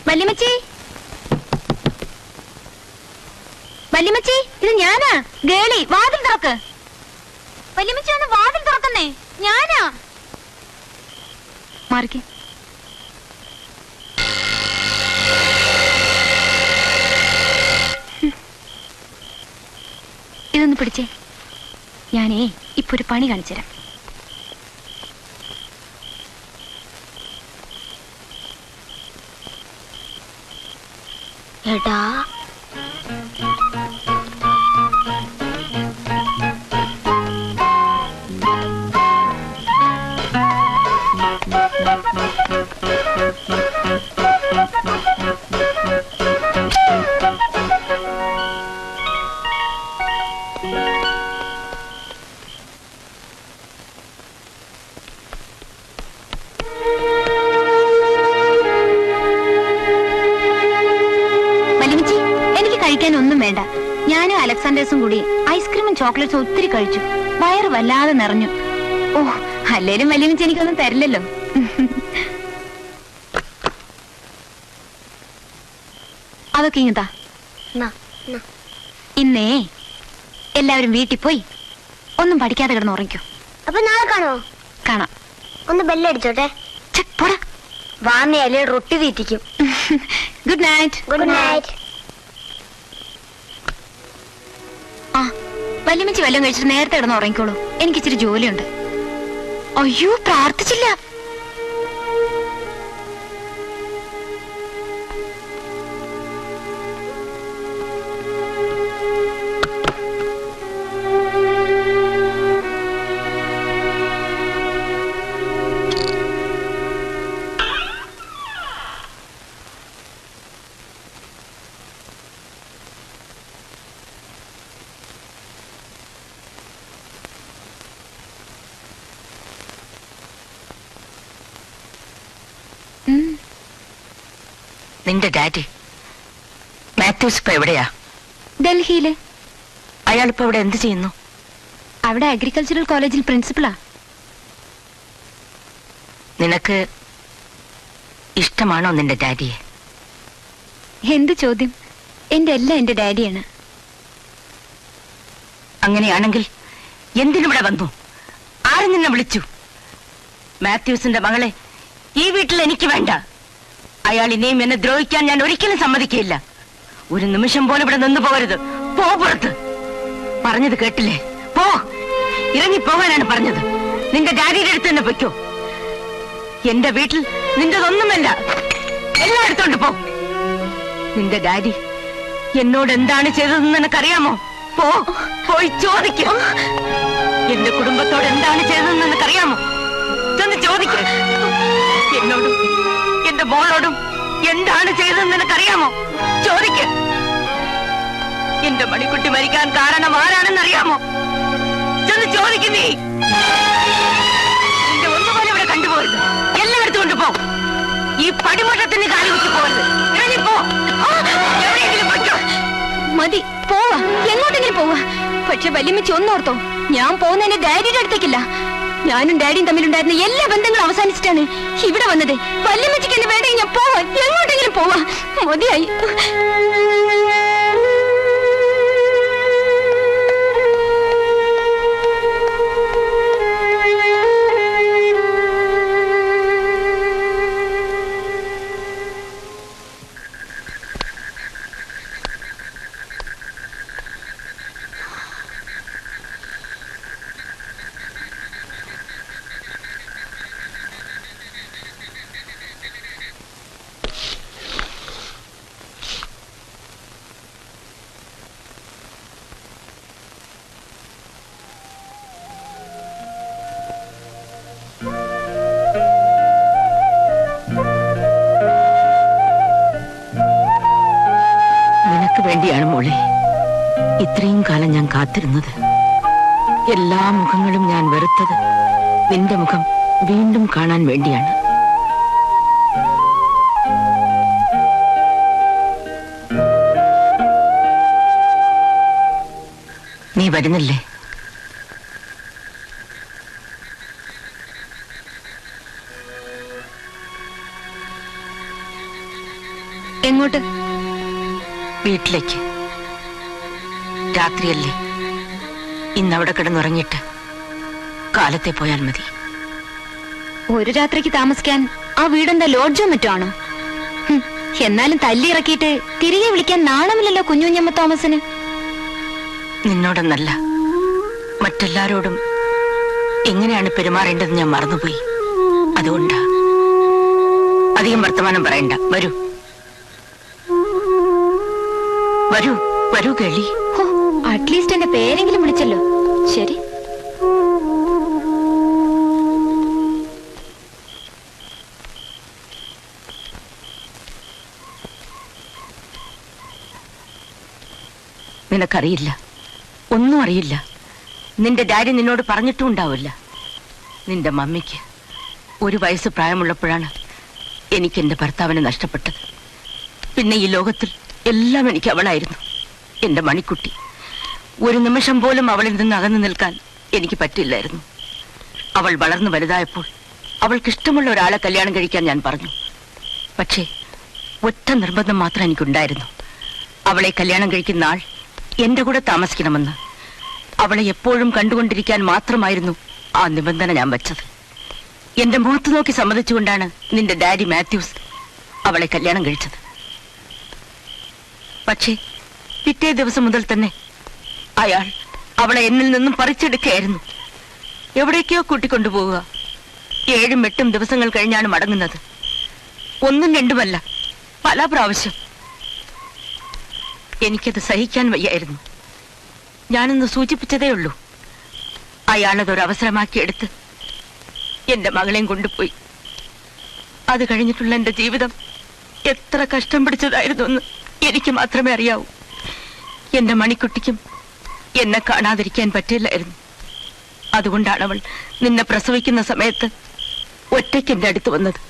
വല്യമ്മച്ചി, വല്യമ്മച്ചി, ഇത് ഞാനാ ഗേളി. വാതിൽ തുറക്ക്. വല്യമ്മച്ചി ഒന്ന് വാതിൽ തുറക്കുന്നേ, ഞാനാ. മാറിക്ക്. ഇതൊന്ന് പിടിച്ചേ. ഞാനേ ഇപ്പൊ ഒരു പണി കാണിച്ചുതരാം. എടാ, ഒന്നും വേണ്ട. ഞാനും അലക്സാണ്ടേഴ്സും കൂടി ഐസ്ക്രീമും ചോക്ലേറ്റ്സും ഒത്തിരി കഴിച്ചു. വയറ് വല്ലാതെ നിറഞ്ഞു. ഓ, അല്ലേലും വല്യമ്മച്ചി എനിക്കൊന്നും തരില്ലല്ലോ. അതൊക്കെ ഇങ്ങതാ. ഇന്നേ എല്ലാവരും വീട്ടിൽ പോയി ഒന്നും പഠിക്കാതെ കിടന്ന് ഉറങ്ങിക്കോ. അപ്പൊ നാളെ കാണോ? കാണാം. ഒന്ന് ബെല്ലടിച്ചോട്ടെ. വാന്നയല്ലേ റൊട്ടി തീറ്റിക്കും. Good night. Good night. ആ, വല്യമ്മച്ചി വല്ലതും കഴിച്ചിട്ട് നേരത്തെ കിടന്ന് ഉറങ്ങിക്കോളൂ. എനിക്ക് ഇച്ചിരി ജോലിയുണ്ട്. അയ്യോ, പ്രാർത്ഥിച്ചില്ല. നിന്റെ ഡാഡി മാത്യൂസ് ഇപ്പൊ എവിടെയാ? ഡൽഹിയില്. അയാളിപ്പോ അവിടെ എന്ത് ചെയ്യുന്നു? അവിടെ അഗ്രികൾച്ചറൽ കോളേജിൽ പ്രിൻസിപ്പളാ. നിനക്ക് ഇഷ്ടമാണോ നിന്റെ ഡാഡിയെ? എന്ത് ചോദ്യം? എന്റെ എല്ലാം എന്റെ ഡാഡിയാണ്. അങ്ങനെയാണെങ്കിൽ എന്തിനിവിടെ വന്നു? ആര് നിന്നെ വിളിച്ചു? മാത്യൂസിന്റെ മകളെ ഈ വീട്ടിൽ എനിക്ക് വേണ്ട. അയാൾ ഇനിയും എന്നെ ദ്രോഹിക്കാൻ ഞാൻ ഒരിക്കലും സമ്മതിക്കില്ല. ഒരു നിമിഷം പോലും ഇവിടെ നിന്ന് പോകരുത്. പോ പുറത്ത്. പറഞ്ഞത് കേട്ടില്ലേ? പോ. ഇറങ്ങി പോകാനാണ് പറഞ്ഞത്. നിന്റെ ഡാഡിയുടെ അടുത്ത് തന്നെ പൊയ്ക്കോ. എന്റെ വീട്ടിൽ നിന്റെതൊന്നുമല്ല. എല്ലാം എടുത്തോണ്ട് പോ. നിന്റെ ഡാഡി എന്നോട് എന്താണ് ചെയ്തതെന്ന് നിനക്കറിയാമോ? പോ, പോയി ചോദിക്കോ. എന്റെ കുടുംബത്തോട് എന്താണ് ചെയ്തതെന്ന് നിനക്കറിയാമോ? ചെന്ന് ചോദിക്ക. എന്നോടും എന്റെ മോളോടും എന്താണ് ചെയ്തതെന്ന് നിനക്കറിയാമോ? ചോദിക്ക. എന്റെ മണിക്കുട്ടി മരിക്കാൻ കാരണം ആരാണെന്ന് അറിയാമോ? ചെന്ന് ചോദിക്കുന്നേ. നിന്റെ ഒന്നുപോലെ ഇവിടെ കണ്ടുപോകരുത്. എല്ലാം എടുത്തുകൊണ്ട് പോ. ഈ പടിമട്ടത്തിന് കാലി കുത്തി പോകരുത്. ഇറങ്ങിപ്പോ. എവിടെയെങ്കിലും പറ്റോ? മതി, പോവാ. എങ്ങോട്ടെങ്കിലും പോവാ. പക്ഷെ വല്യമ്മച്ചി ഒന്നോർത്തോ, ഞാൻ പോകുന്ന എന്റെ ഡാഡിയുടെ അടുത്തേക്കില്ല. ഞാനും ഡാഡിയും തമ്മിലുണ്ടായിരുന്ന എല്ലാ ബന്ധങ്ങളും അവസാനിച്ചിട്ടാണ് ഇവിടെ വന്നത്. വല്യമ്മച്ചിക്ക് എന്നെ വേണമെങ്കിൽ ഞാൻ പോവാ. എങ്ങോട്ടെങ്കിലും പോവാ. മതിയായി. വേണ്ടിയാണ് മോളെ ഇത്രയും കാലം ഞാൻ കാത്തിരുന്നത്. എല്ലാ മുഖങ്ങളും ഞാൻ വെറുത്തത് നിന്റെ മുഖം വീണ്ടും കാണാൻ വേണ്ടിയാണ്. നീ വരുന്നില്ലേ? എങ്ങോട്ട്? വീട്ടിലേക്ക്. രാത്രിയല്ലേ, ഇന്നവിടെ കിടന്നുറങ്ങിയിട്ട് കാലത്തെ പോയാൽ മതി. ഒരു രാത്രിക്ക് താമസിക്കാൻ ആ വീടെന്താ ലോഡ്ജോ മറ്റോ ആണോ? എന്നാലും തല്ലി ഇറക്കിയിട്ട് തിരികെ വിളിക്കാൻ നാണമില്ലല്ലോ കുഞ്ഞുഞ്ഞമ്മ തോമസിന്. നിന്നോടൊന്നല്ല, മറ്റെല്ലാരോടും എങ്ങനെയാണ് പെരുമാറേണ്ടത് ഞാൻ മറന്നുപോയി. അതുകൊണ്ടാ. അധികം വർത്തമാനം പറയണ്ട. വരൂ വരൂ വരൂ കേളി. അറ്റ്ലീസ്റ്റ് എന്റെ പേരെങ്കിലും വിളിച്ചല്ലോ. ശരി. നിനക്കറിയില്ല, ഒന്നും അറിയില്ല. നിന്റെ ഡാഡി നിന്നോട് പറഞ്ഞിട്ടും ഉണ്ടാവില്ല. നിന്റെ മമ്മിക്ക് 1 വയസ്സ് പ്രായമുള്ളപ്പോഴാണ് എനിക്ക് എന്റെ ഭർത്താവിനെ നഷ്ടപ്പെട്ടത്. പിന്നെ ഈ ലോകത്തിൽ എല്ലാം എനിക്ക് അവളായിരുന്നു, എന്റെ മണിക്കുട്ടി. ഒരു നിമിഷം പോലും അവളിൽ നിന്ന് അകന്നു നിൽക്കാൻ എനിക്ക് പറ്റില്ലായിരുന്നു. അവൾ വളർന്നു വലുതായപ്പോൾ അവൾക്കിഷ്ടമുള്ള ഒരാളെ കല്യാണം കഴിക്കാൻ ഞാൻ പറഞ്ഞു. പക്ഷേ ഒറ്റ നിർബന്ധം മാത്രം എനിക്കുണ്ടായിരുന്നു. അവളെ കല്യാണം കഴിക്കുന്ന ആൾ എന്റെ കൂടെ താമസിക്കണമെന്ന്. അവളെ എപ്പോഴും കണ്ടുകൊണ്ടിരിക്കാൻ മാത്രമായിരുന്നു ആ നിബന്ധന ഞാൻ വച്ചത്. എന്റെ മുഖത്ത് നോക്കി സമ്മതിച്ചുകൊണ്ടാണ് നിന്റെ ഡാഡി മാത്യൂസ് അവളെ കല്യാണം കഴിച്ചത്. പക്ഷേ പിറ്റേ ദിവസം മുതൽ തന്നെ അയാൾ അവളെ എന്നിൽ നിന്നും പറിച്ചെടുക്കുകയായിരുന്നു. എവിടേക്കോ കൂട്ടിക്കൊണ്ടുപോവുക. 7 8 ദിവസങ്ങൾ കഴിഞ്ഞാണ് മടങ്ങുന്നത്. 1 2 പല പ്രാവശ്യം. എനിക്കത് സഹിക്കാൻ വയ്യായിരുന്നു. ഞാനൊന്ന് സൂചിപ്പിച്ചതേ ഉള്ളൂ. അയാളതൊരവസരമാക്കിയെടുത്ത് എന്റെ മകളെയും കൊണ്ടുപോയി. അത് കഴിഞ്ഞിട്ടുള്ള എന്റെ ജീവിതം എത്ര കഷ്ടം പിടിച്ചതായിരുന്നു എന്ന് എനിക്ക് മാത്രമേ അറിയാവൂ. എന്റെ മണിക്കുട്ടിക്കും എന്നെ കാണാതിരിക്കാൻ പറ്റില്ലായിരുന്നു. അതുകൊണ്ടാണ് അവൾ നിന്നെ പ്രസവിക്കുന്ന സമയത്ത് ഒറ്റയ്ക്ക് എന്റെ അടുത്ത് വന്നത്.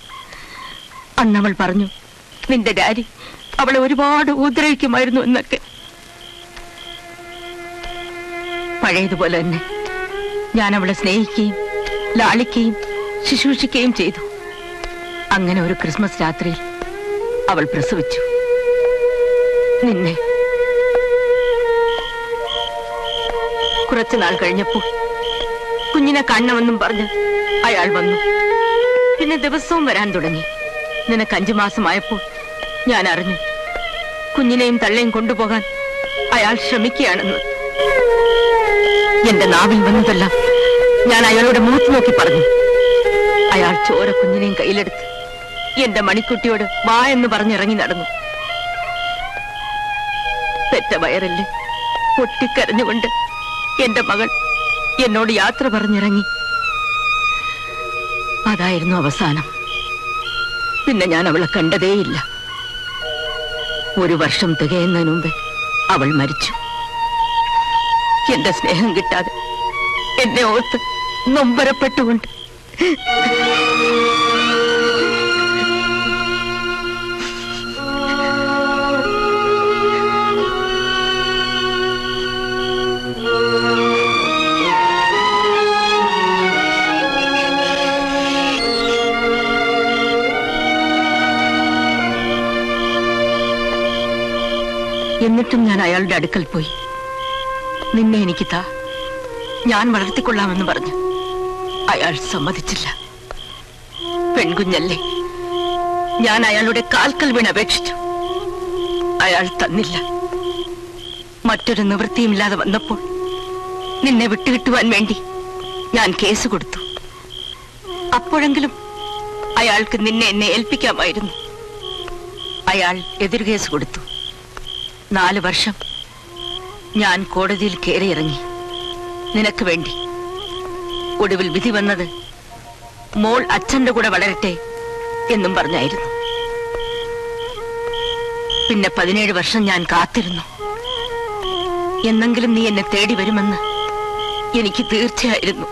അന്നവൾ പറഞ്ഞു, നിന്റെ ഡാഡി അവളെ ഒരുപാട് ഉപദ്രവിക്കുമായിരുന്നു എന്നൊക്കെ. പഴയതുപോലെ തന്നെ ഞാൻ അവളെ സ്നേഹിക്കുകയും ലാളിക്കുകയും ശുശ്രൂഷിക്കുകയും ചെയ്തു. അങ്ങനെ ഒരു ക്രിസ്മസ് രാത്രിയിൽ അവൾ പ്രസവിച്ചു നിന്നെ. കുറച്ചുനാൾ കഴിഞ്ഞപ്പോൾ കുഞ്ഞിനെ കാണണമെന്നും പറഞ്ഞ് അയാൾ വന്നു. പിന്നെ ദിവസവും വരാൻ തുടങ്ങി. നിനക്ക് 5 മാസമായപ്പോൾ ഞാൻ അറിഞ്ഞു കുഞ്ഞിനെയും തള്ളയും കൊണ്ടുപോകാൻ അയാൾ ശ്രമിക്കുകയാണെന്ന്. എന്റെ നാവിൽ വന്നതെല്ലാം ഞാൻ അയാളുടെ മുഖത്ത് നോക്കി പറഞ്ഞു. അയാൾ ചോര കുഞ്ഞിനെയും കയ്യിലെടുത്ത് എന്റെ മണിക്കുട്ടിയോട് വാ എന്ന് പറഞ്ഞിറങ്ങി നടന്നു. പെറ്റ വയറല്ലേ പൊട്ടിക്കരഞ്ഞുകൊണ്ട് എന്റെ മകൾ എന്നോട് യാത്ര പറഞ്ഞിറങ്ങി. അതായിരുന്നു അവസാനം. പിന്നെ ഞാൻ അവളെ കണ്ടതേയില്ല. 1 വർഷം തികയുന്നതിന് മുമ്പേ അവൾ മരിച്ചു. എന്റെ സ്നേഹം കിട്ടാതെ എന്നെ ഓർത്ത് നൊമ്പരപ്പെട്ടുകൊണ്ട്. എന്നിട്ടും ഞാൻ അയാളുടെ അടുക്കൽ പോയി. നിന്നെ എനിക്ക് താ, ഞാൻ വളർത്തിക്കൊള്ളാമെന്ന് പറഞ്ഞു. അയാൾ സമ്മതിച്ചില്ല. പെൺകുഞ്ഞല്ലേ. ഞാൻ അയാളുടെ കാൽക്കൽ വീണ് അപേക്ഷിച്ചു. അയാൾ തന്നില്ല. മറ്റൊരു നിവൃത്തിയുമില്ലാതെ വന്നപ്പോൾ നിന്നെ വിട്ടുകിട്ടുവാൻ വേണ്ടി ഞാൻ കേസ് കൊടുത്തു. അപ്പോഴെങ്കിലും അയാൾക്ക് നിന്നെ എന്നെ ഏൽപ്പിക്കാമായിരുന്നു. അയാൾ എതിർ കേസ് കൊടുത്തു. 4 വർഷം ഞാൻ കോടതിയിൽ കയറിയിറങ്ങി നിനക്ക് വേണ്ടി. ഒടുവിൽ വിധി വന്നത് മോൾ അച്ഛന്റെ കൂടെ വളരട്ടെ എന്നും പറഞ്ഞായിരുന്നു. പിന്നെ 17 വർഷം ഞാൻ കാത്തിരുന്നു. എന്നെങ്കിലും നീ എന്നെ തേടി വരുമെന്ന് എനിക്ക് തീർച്ചയായിരുന്നു.